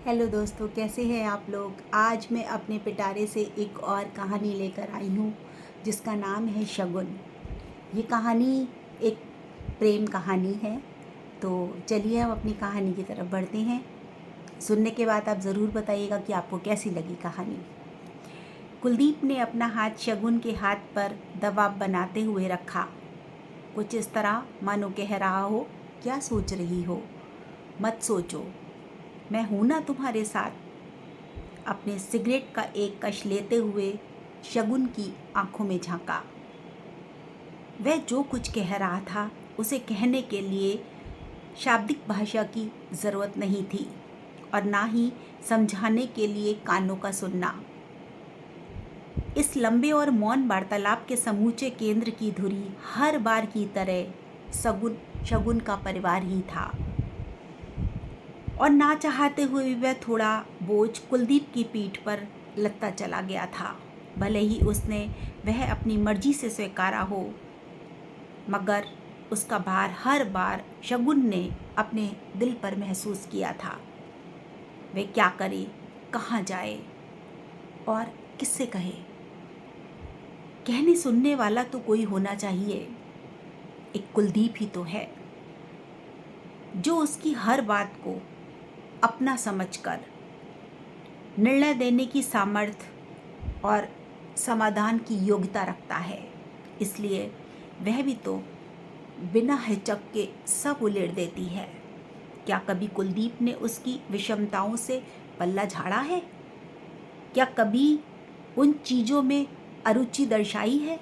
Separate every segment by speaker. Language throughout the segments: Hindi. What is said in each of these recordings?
Speaker 1: हेलो दोस्तों, कैसे हैं आप लोग। आज मैं अपने पिटारे से एक और कहानी लेकर आई हूँ जिसका नाम है शगुन। ये कहानी एक प्रेम कहानी है। तो चलिए हम अपनी कहानी की तरफ बढ़ते हैं। सुनने के बाद आप ज़रूर बताइएगा कि आपको कैसी लगी कहानी। कुलदीप ने अपना हाथ शगुन के हाथ पर दबाव बनाते हुए रखा, कुछ इस तरह मानो कह रहा हो, क्या सोच रही हो, मत सोचो, मैं हूँ ना तुम्हारे साथ। अपने सिगरेट का एक कश लेते हुए शगुन की आंखों में झांका। वह जो कुछ कह रहा था उसे कहने के लिए शाब्दिक भाषा की ज़रूरत नहीं थी और ना ही समझाने के लिए कानों का सुनना। इस लंबे और मौन वार्तालाप के समूचे केंद्र की धुरी हर बार की तरह शगुन का परिवार ही था और ना चाहते हुए भी वह थोड़ा बोझ कुलदीप की पीठ पर लदता चला गया था। भले ही उसने वह अपनी मर्जी से स्वीकारा हो, मगर उसका भार हर बार शगुन ने अपने दिल पर महसूस किया था। वह क्या करे, कहाँ जाए और किससे कहे। कहने सुनने वाला तो कोई होना चाहिए। एक कुलदीप ही तो है जो उसकी हर बात को अपना समझकर निर्णय देने की सामर्थ्य और समाधान की योग्यता रखता है। इसलिए वह भी तो बिना हिचक के सब उलेट देती है। क्या कभी कुलदीप ने उसकी विषमताओं से पल्ला झाड़ा है? क्या कभी उन चीज़ों में अरुचि दर्शाई है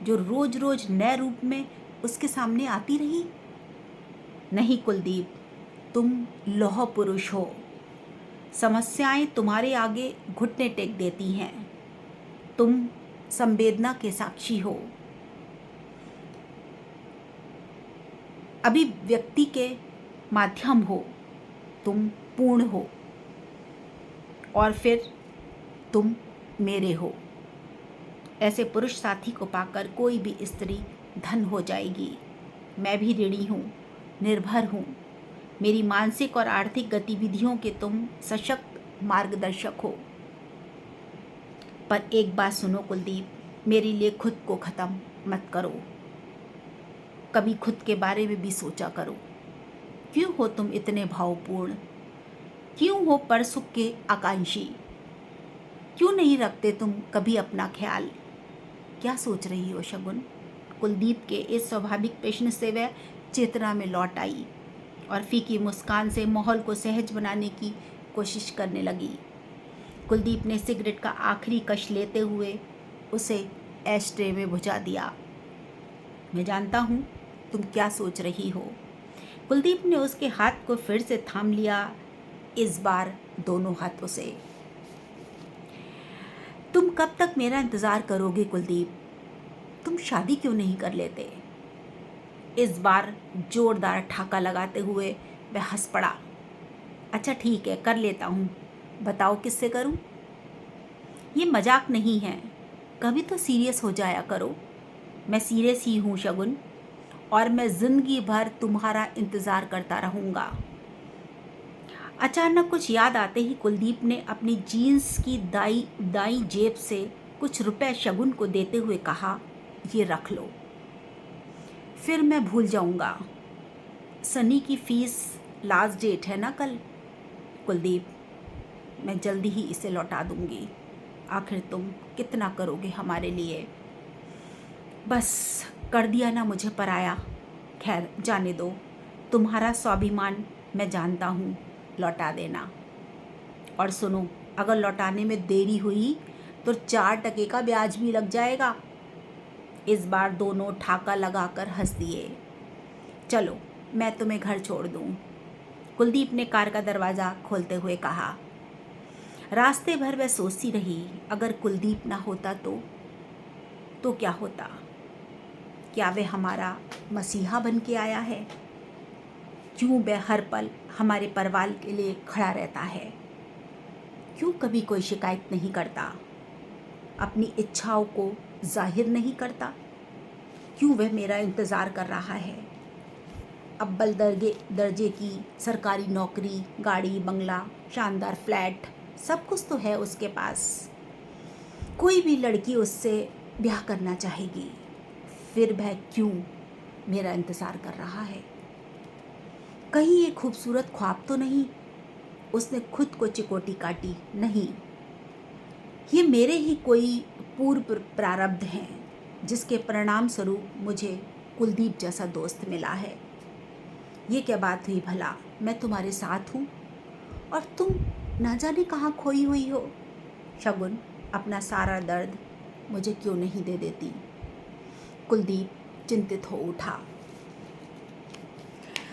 Speaker 1: जो रोज रोज नए रूप में उसके सामने आती रही? नहीं कुलदीप, तुम लौह पुरुष हो। समस्याएं तुम्हारे आगे घुटने टेक देती हैं। तुम संवेदना के साक्षी हो, अभिव्यक्ति के माध्यम हो, तुम पूर्ण हो और फिर तुम मेरे हो। ऐसे पुरुष साथी को पाकर कोई भी स्त्री धन हो जाएगी। मैं भी ऋणी हूँ, निर्भर हूँ। मेरी मानसिक और आर्थिक गतिविधियों के तुम सशक्त मार्गदर्शक हो। पर एक बात सुनो कुलदीप, मेरे लिए खुद को ख़त्म मत करो। कभी खुद के बारे में भी सोचा करो। क्यों हो तुम इतने भावपूर्ण? क्यों हो परसुख के आकांक्षी? क्यों नहीं रखते तुम कभी अपना ख्याल? क्या सोच रही हो शगुन? कुलदीप के इस स्वाभाविक प्रश्न से वह चेतना में लौट आई और फीकी मुस्कान से माहौल को सहज बनाने की कोशिश करने लगी। कुलदीप ने सिगरेट का आखिरी कश लेते हुए उसे एस्ट्रे में बुझा दिया। मैं जानता हूँ तुम क्या सोच रही हो। कुलदीप ने उसके हाथ को फिर से थाम लिया, इस बार दोनों हाथों से। तुम कब तक मेरा इंतज़ार करोगे कुलदीप? तुम शादी क्यों नहीं कर लेते? इस बार जोरदार ठाका लगाते हुए वह हंस पड़ा। अच्छा ठीक है, कर लेता हूँ। बताओ किससे करूँ? ये मजाक नहीं है, कभी तो सीरियस हो जाया करो। मैं सीरियस ही हूँ शगुन, और मैं ज़िंदगी भर तुम्हारा इंतज़ार करता रहूँगा। अचानक कुछ याद आते ही कुलदीप ने अपनी जीन्स की दाई जेब से कुछ रुपए शगुन को देते हुए कहा, ये रख लो, फिर मैं भूल जाऊँगा। सनी की फ़ीस लास्ट डेट है ना कल। कुलदीप, मैं जल्दी ही इसे लौटा दूँगी। आखिर तुम कितना करोगे हमारे लिए? बस कर दिया ना मुझे पराया। खैर जाने दो, तुम्हारा स्वाभिमान मैं जानता हूँ, लौटा देना। और सुनो, अगर लौटाने में देरी हुई तो 4% का ब्याज भी लग जाएगा। इस बार दोनों ठाका लगाकर हंस दिए। चलो मैं तुम्हें घर छोड़ दूँ, कुलदीप ने कार का दरवाज़ा खोलते हुए कहा। रास्ते भर वह सोचती रही, अगर कुलदीप ना होता तो क्या होता? क्या वह हमारा मसीहा बन के आया है? क्यों वह हर पल हमारे परिवार के लिए खड़ा रहता है? क्यों कभी कोई शिकायत नहीं करता? अपनी इच्छाओं को जाहिर नहीं करता? क्यों वह मेरा इंतज़ार कर रहा है? अव्वल दर्जे की सरकारी नौकरी, गाड़ी बंगला, शानदार फ्लैट, सब कुछ तो है उसके पास। कोई भी लड़की उससे ब्याह करना चाहेगी, फिर वह क्यों मेरा इंतज़ार कर रहा है? कहीं ये खूबसूरत ख्वाब तो नहीं उसने खुद को चिकोटी काटी? नहीं, ये मेरे ही कोई पूर्व प्रारब्ध हैं जिसके परिणाम स्वरूप मुझे कुलदीप जैसा दोस्त मिला है। ये क्या बात हुई भला? मैं तुम्हारे साथ हूँ और तुम ना जाने कहाँ खोई हुई हो। शगुन अपना सारा दर्द मुझे क्यों नहीं दे देती? कुलदीप चिंतित हो उठा।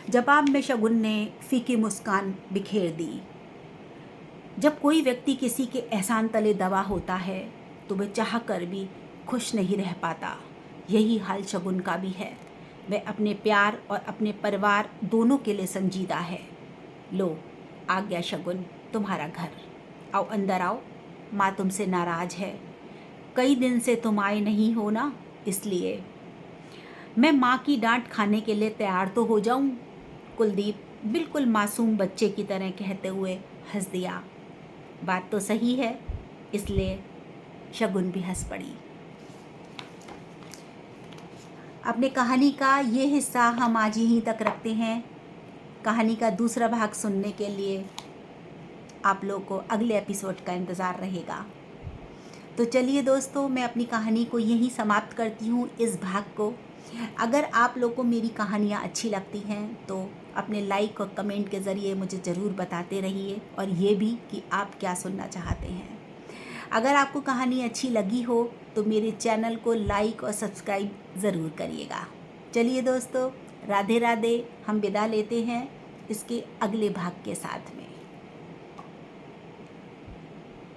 Speaker 1: जवाब में शगुन ने फीकी मुस्कान बिखेर दी। जब कोई व्यक्ति किसी के एहसान तले दबा होता है तो वह चाह कर भी खुश नहीं रह पाता। यही हाल शगुन का भी है। वह अपने प्यार और अपने परिवार दोनों के लिए संजीदा है। लो, आ गया शगुन तुम्हारा घर। आओ अंदर आओ, माँ तुमसे नाराज़ है। कई दिन से तुम आए नहीं हो ना, इसलिए। मैं माँ की डांट खाने के लिए तैयार तो हो जाऊं? कुलदीप बिल्कुल मासूम बच्चे की तरह कहते हुए हंस दिया। बात तो सही है, इसलिए शगुन भी हंस पड़ी। अपने कहानी का ये हिस्सा हम आज यहीं तक रखते हैं। कहानी का दूसरा भाग सुनने के लिए आप लोगों को अगले एपिसोड का इंतज़ार रहेगा। तो चलिए दोस्तों, मैं अपनी कहानी को यहीं समाप्त करती हूँ, इस भाग को। अगर आप लोग को मेरी कहानियाँ अच्छी लगती हैं तो अपने लाइक और कमेंट के ज़रिए मुझे ज़रूर बताते रहिए, और ये भी कि आप क्या सुनना चाहते हैं। अगर आपको कहानी अच्छी लगी हो तो मेरे चैनल को लाइक और सब्सक्राइब ज़रूर करिएगा। चलिए दोस्तों, राधे राधे। हम विदा लेते हैं इसके अगले भाग के साथ में।